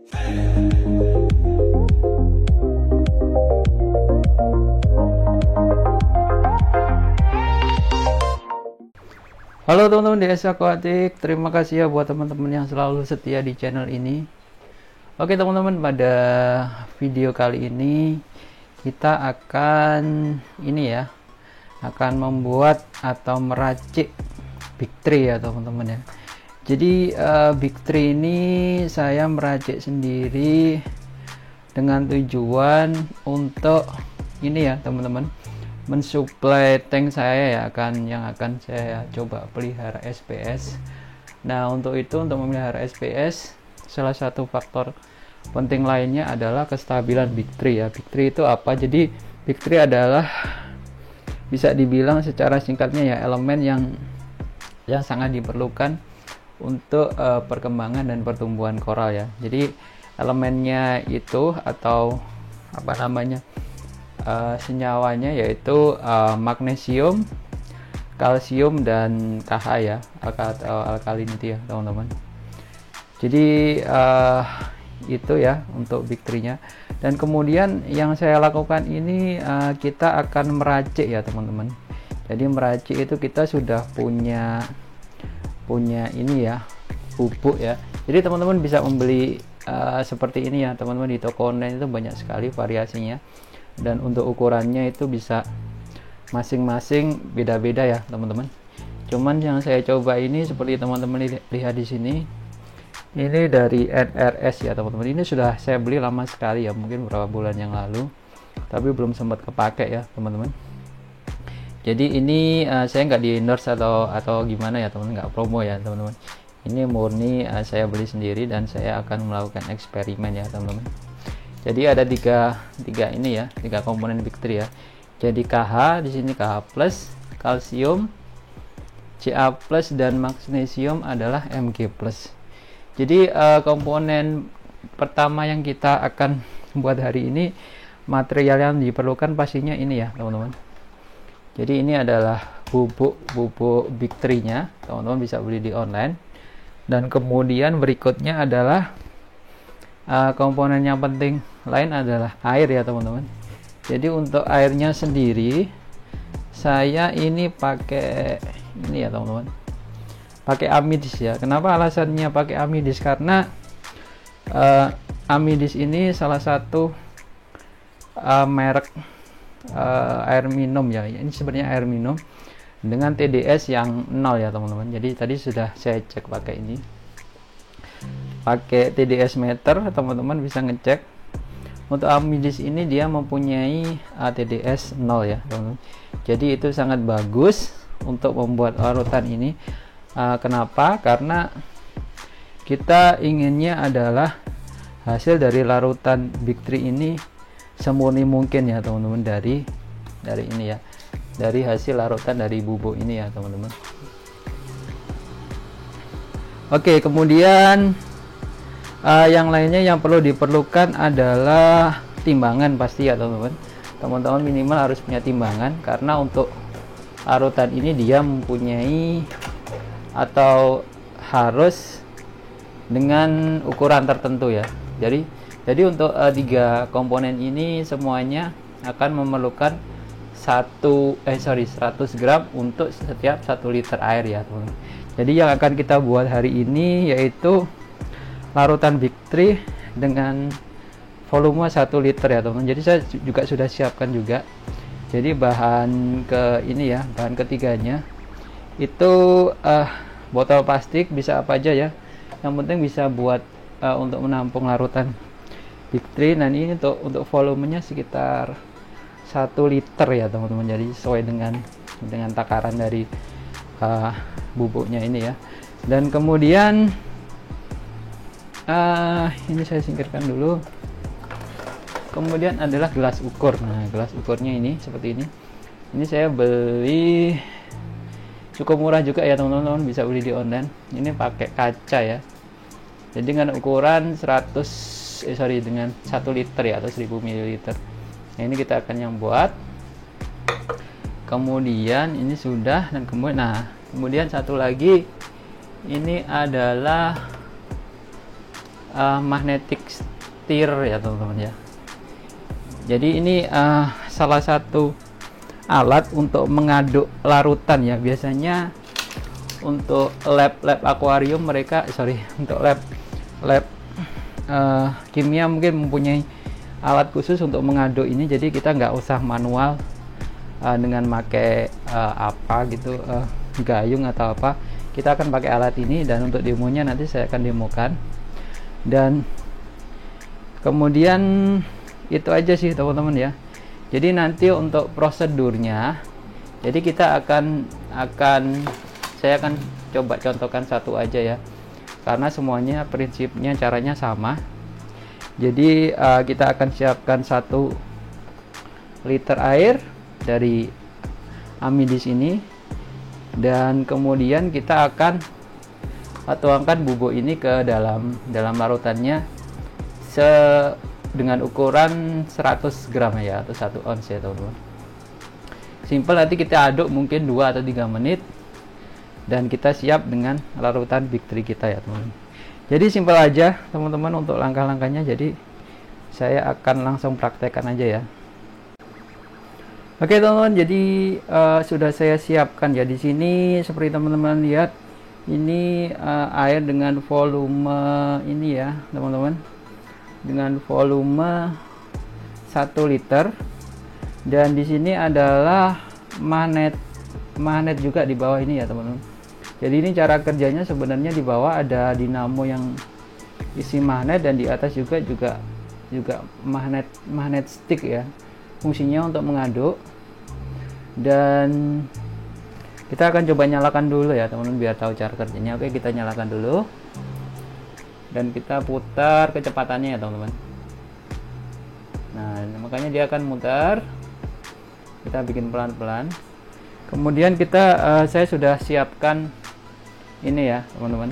Halo teman-teman DS Aquatic, terima kasih ya buat teman-teman yang selalu setia di channel ini. Oke teman-teman, pada video kali ini kita akan akan membuat atau meracik Big Tree ya teman-teman ya. Jadi Big Tree ini saya meracik sendiri dengan tujuan untuk ini ya teman-teman, mensuplai tank saya ya yang akan saya coba pelihara SPS. Nah untuk memelihara SPS, salah satu faktor penting lainnya adalah kestabilan Big Tree ya. Big Tree itu apa? Jadi Big Tree adalah, bisa dibilang secara singkatnya ya, elemen yang sangat diperlukan untuk perkembangan dan pertumbuhan koral ya. Jadi elemennya itu atau apa namanya, senyawanya yaitu magnesium, kalsium dan KH ya, alkalinity ya teman-teman. Jadi itu ya untuk Big Tree-nya. Dan kemudian yang saya lakukan ini, kita akan meracik ya teman-teman. Jadi meracik itu kita sudah punya ini ya, pupuk ya. Jadi teman-teman bisa membeli seperti ini ya teman-teman, di toko online itu banyak sekali variasinya. Dan untuk ukurannya itu bisa masing-masing beda-beda ya teman-teman. Cuman yang saya coba ini seperti teman-teman lihat di sini, ini dari NRS ya teman-teman. Ini sudah saya beli lama sekali ya, mungkin beberapa bulan yang lalu, tapi belum sempat kepake ya teman-teman. Jadi ini saya nggak di endorse atau gimana ya teman-teman, nggak promo ya teman-teman. Ini murni saya beli sendiri dan saya akan melakukan eksperimen ya teman-teman. Jadi ada tiga komponen Big Tree ya. Jadi KH di sini, KH plus, kalsium, Ca plus, dan magnesium adalah Mg plus. Jadi komponen pertama yang kita akan buat hari ini, material yang diperlukan pastinya ini ya teman-teman. Jadi ini adalah bubuk Big Tree-nya, teman-teman bisa beli di online. Dan kemudian berikutnya adalah komponen yang penting lain adalah air ya teman-teman. Jadi untuk airnya sendiri saya ini pakai ini ya teman-teman, pakai Amidis ya. Kenapa alasannya pakai Amidis? Karena Amidis ini salah satu merek air minum ya. Ini sebenarnya air minum dengan TDS yang 0 ya teman-teman. Jadi tadi sudah saya cek pakai ini, pakai TDS meter, teman-teman bisa ngecek. Untuk Amidis ini dia mempunyai TDS 0 ya teman-teman. Jadi itu sangat bagus untuk membuat larutan ini. Kenapa? Karena kita inginnya adalah hasil dari larutan Big Tree ini semurni mungkin ya teman-teman, dari ini ya, dari hasil larutan dari bubuk ini ya teman-teman. Oke, kemudian yang lainnya yang perlu diperlukan adalah timbangan pasti ya teman-teman. Teman-teman minimal harus punya timbangan, karena untuk larutan ini dia mempunyai atau harus dengan ukuran tertentu ya. Jadi untuk 3 komponen ini semuanya akan memerlukan 100 gram untuk setiap 1 liter air ya teman-teman. Jadi yang akan kita buat hari ini yaitu larutan Big Tree dengan volume 1 liter ya teman-teman. Jadi saya juga sudah siapkan juga. Jadi bahan ketiganya itu botol plastik, bisa apa aja ya, yang penting bisa buat untuk menampung larutan Big Tree. Dan ini untuk volumenya sekitar 1 liter ya teman-teman. Jadi sesuai dengan takaran dari bubuknya ini ya. Dan kemudian ini saya singkirkan dulu. Kemudian adalah gelas ukur. Nah, gelas ukurnya ini seperti ini. Ini saya beli cukup murah juga ya teman-teman, bisa beli di online. Ini pakai kaca ya. Jadi dengan ukuran dengan 1 liter ya, atau 1000 ml. Nah, ini kita akan yang buat. Kemudian ini sudah, dan kemudian satu lagi ini adalah magnetic stir ya teman-teman ya. Jadi ini salah satu alat untuk mengaduk larutan ya. Biasanya untuk lab akuarium mereka untuk lab kimia mungkin mempunyai alat khusus untuk mengaduk ini. Jadi kita nggak usah manual dengan pakai apa gitu, gayung atau apa. Kita akan pakai alat ini, dan untuk demonya nanti saya akan demokan. Dan kemudian itu aja sih teman-teman ya. Jadi nanti untuk prosedurnya, jadi kita saya akan coba contohkan satu aja ya, karena semuanya prinsipnya caranya sama. Jadi kita akan siapkan 1 liter air dari Amidis ini, dan kemudian kita akan tuangkan bubuk ini ke dalam larutannya dengan ukuran 100 gram ya, atau 1 ons ya teman-teman. Simple, nanti kita aduk mungkin 2 atau 3 menit, dan kita siap dengan larutan Big 3 kita ya teman-teman. Jadi simple aja teman-teman untuk langkah-langkahnya. Jadi saya akan langsung praktekkan aja ya. Oke teman-teman, jadi sudah saya siapkan ya di sini. Seperti teman-teman lihat, ini air dengan volume ini ya teman-teman, dengan volume 1 liter. Dan di sini adalah magnet juga di bawah ini ya teman-teman. Jadi ini cara kerjanya, sebenarnya di bawah ada dinamo yang isi magnet, dan di atas juga magnet stick ya. Fungsinya untuk mengaduk. Dan kita akan coba nyalakan dulu ya teman-teman, biar tahu cara kerjanya. Oke, kita nyalakan dulu, dan kita putar kecepatannya ya teman-teman. Nah, makanya dia akan mutar. Kita bikin pelan-pelan. Kemudian saya sudah siapkan ini ya teman-teman.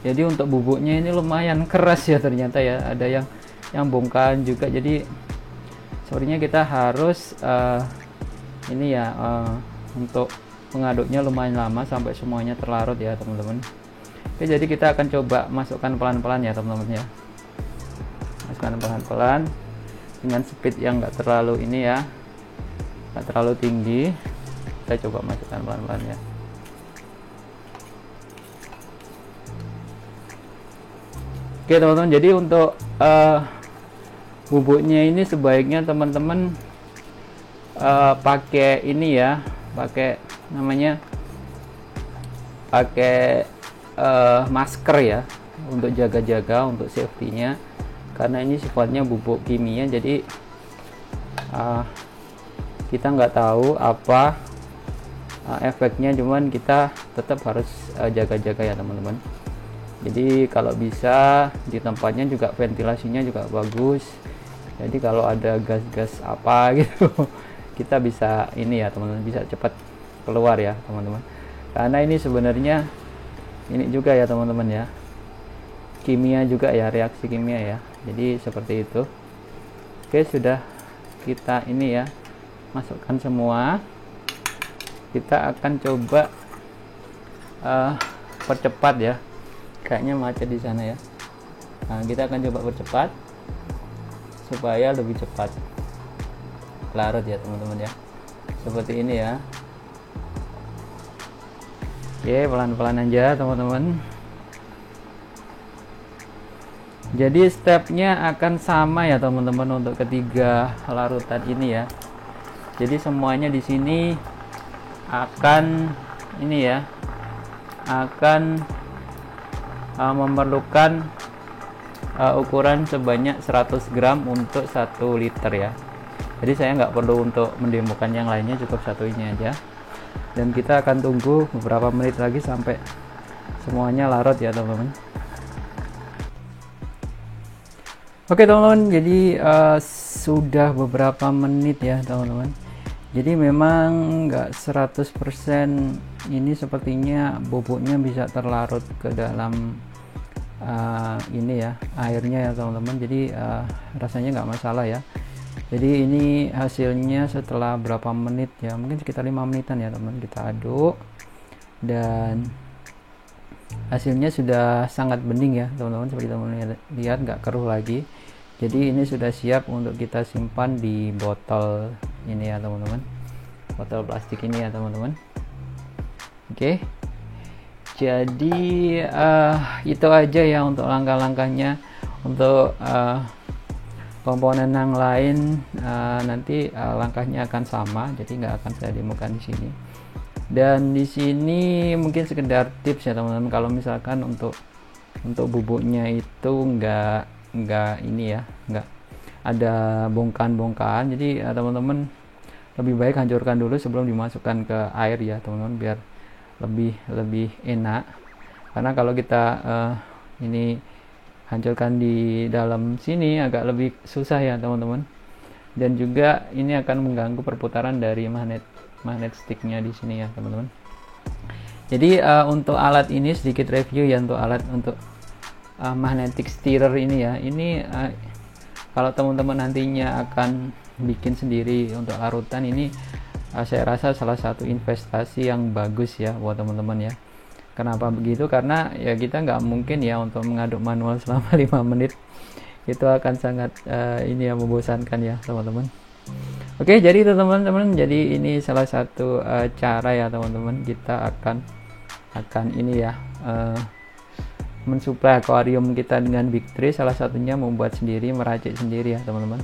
Jadi untuk bubuknya ini lumayan keras ya ternyata ya. Ada yang bongkahan juga. Jadi sebenarnya kita harus ini ya, untuk mengaduknya lumayan lama sampai semuanya terlarut ya teman-teman. Oke, jadi kita akan coba masukkan pelan-pelan ya teman-teman ya. Masukkan pelan-pelan dengan speed yang enggak terlalu ini ya, enggak terlalu tinggi. Kita coba masukkan pelan-pelan ya. Oke teman-teman, jadi untuk bubuknya ini sebaiknya teman-teman pakai ini ya, pakai masker ya, untuk jaga-jaga, untuk safety-nya, karena ini sifatnya bubuk kimia. Jadi kita nggak tahu apa efeknya, cuman kita tetap harus jaga-jaga ya teman-teman. Jadi kalau bisa di tempatnya juga ventilasinya juga bagus. Jadi kalau ada gas-gas apa gitu kita bisa ini ya teman-teman, bisa cepat keluar ya teman-teman. Karena ini sebenarnya ini juga ya teman-teman ya, kimia juga ya, reaksi kimia ya. Jadi seperti itu. Oke, sudah kita ini ya masukkan semua. Kita akan coba percepat ya. Kayaknya macet di sana ya. Nah, kita akan coba percepat supaya lebih cepat larut ya teman-teman ya. Seperti ini ya. Oke, pelan-pelan aja teman-teman. Jadi stepnya akan sama ya teman-teman untuk ketiga larutan ini ya. Jadi semuanya di sini akan ini ya, akan memerlukan ukuran sebanyak 100 gram untuk 1 liter ya. Jadi saya nggak perlu untuk mendemokan yang lainnya, cukup satu ini aja. Dan kita akan tunggu beberapa menit lagi sampai semuanya larut ya teman-teman. Oke teman-teman, jadi sudah beberapa menit ya teman-teman. Jadi memang nggak 100% ini, sepertinya bubuknya bisa terlarut ke dalam ini ya, airnya ya teman-teman. Jadi rasanya nggak masalah ya. Jadi ini hasilnya setelah berapa menit ya, mungkin sekitar 5 menitan ya teman. Kita aduk, dan hasilnya sudah sangat bening ya teman-teman, seperti teman-teman lihat nggak keruh lagi. Jadi ini sudah siap untuk kita simpan di botol ini ya teman-teman, botol plastik ini ya teman-teman. Oke, jadi itu aja ya untuk langkah-langkahnya. Untuk komponen yang lain nanti langkahnya akan sama, jadi nggak akan saya demokan di sini. Dan di sini mungkin sekedar tips ya teman-teman, kalau misalkan untuk bubuknya itu nggak ini ya, nggak ada bongkahan, jadi teman-teman lebih baik hancurkan dulu sebelum dimasukkan ke air ya teman-teman, biar lebih enak. Karena kalau kita ini hancurkan di dalam sini agak lebih susah ya teman-teman, dan juga ini akan mengganggu perputaran dari magnet sticknya di sini ya teman-teman. Jadi untuk alat ini sedikit review ya, untuk alat untuk magnetic stirrer ini ya, ini kalau teman-teman nantinya akan bikin sendiri untuk larutan ini, saya rasa salah satu investasi yang bagus ya buat teman-teman ya. Kenapa begitu? Karena ya kita nggak mungkin ya untuk mengaduk manual selama 5 menit, itu akan sangat ini ya, membosankan ya teman-teman. Oke, jadi itu teman-teman, jadi ini salah satu cara ya teman-teman, kita akan ini ya mensuplai akuarium kita dengan Big 3, salah satunya membuat sendiri, meracik sendiri ya teman-teman.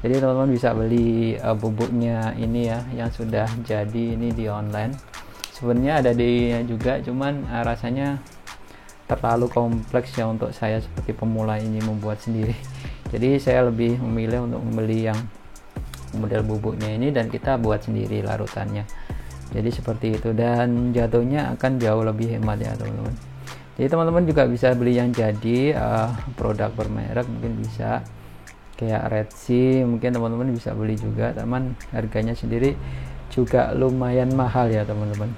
Jadi teman-teman bisa beli bubuknya ini ya, yang sudah jadi ini di online. Sebenarnya ada di juga, cuman rasanya terlalu kompleks ya untuk saya seperti pemula ini membuat sendiri. Jadi saya lebih memilih untuk membeli yang model bubuknya ini dan kita buat sendiri larutannya. Jadi seperti itu, dan jatuhnya akan jauh lebih hemat ya teman-teman. Jadi teman-teman juga bisa beli yang jadi produk bermerek, mungkin bisa kayak Red Sea, mungkin teman-teman bisa beli juga, teman harganya sendiri juga lumayan mahal ya teman-teman.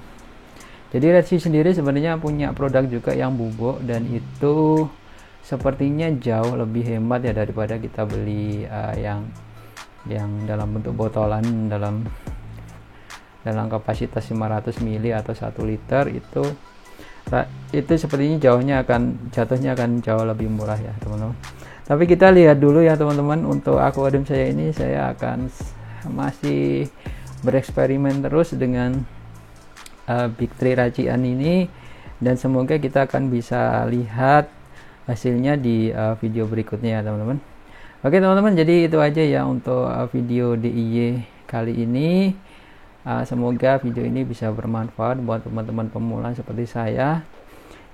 Jadi Red Sea sendiri sebenarnya punya produk juga yang bubuk, dan itu sepertinya jauh lebih hemat ya daripada kita beli yang dalam bentuk botolan dalam kapasitas 500 ml atau 1 liter. Itu sepertinya jatuhnya akan jauh lebih murah ya teman-teman. Tapi kita lihat dulu ya teman-teman, untuk akuarium saya ini saya akan masih bereksperimen terus dengan Big 3 racian ini, dan semoga kita akan bisa lihat hasilnya di video berikutnya ya teman-teman. Oke teman-teman, jadi itu aja ya untuk video DIY kali ini. Semoga video ini bisa bermanfaat buat teman-teman pemula seperti saya.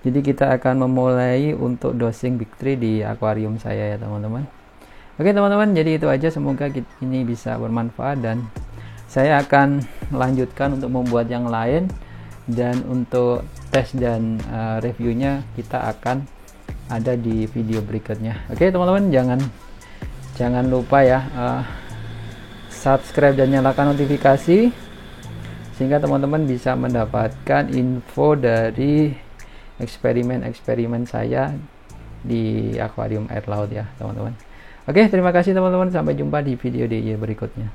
Jadi kita akan memulai untuk dosing Big 3 di akuarium saya ya teman-teman. Oke teman-teman, jadi itu aja, semoga ini bisa bermanfaat, dan saya akan lanjutkan untuk membuat yang lain, dan untuk tes dan reviewnya kita akan ada di video berikutnya. Oke teman-teman, jangan lupa ya subscribe dan nyalakan notifikasi, sehingga teman-teman bisa mendapatkan info dari eksperimen saya di akuarium air laut ya teman-teman. Oke, terima kasih teman-teman, sampai jumpa di video DIY berikutnya.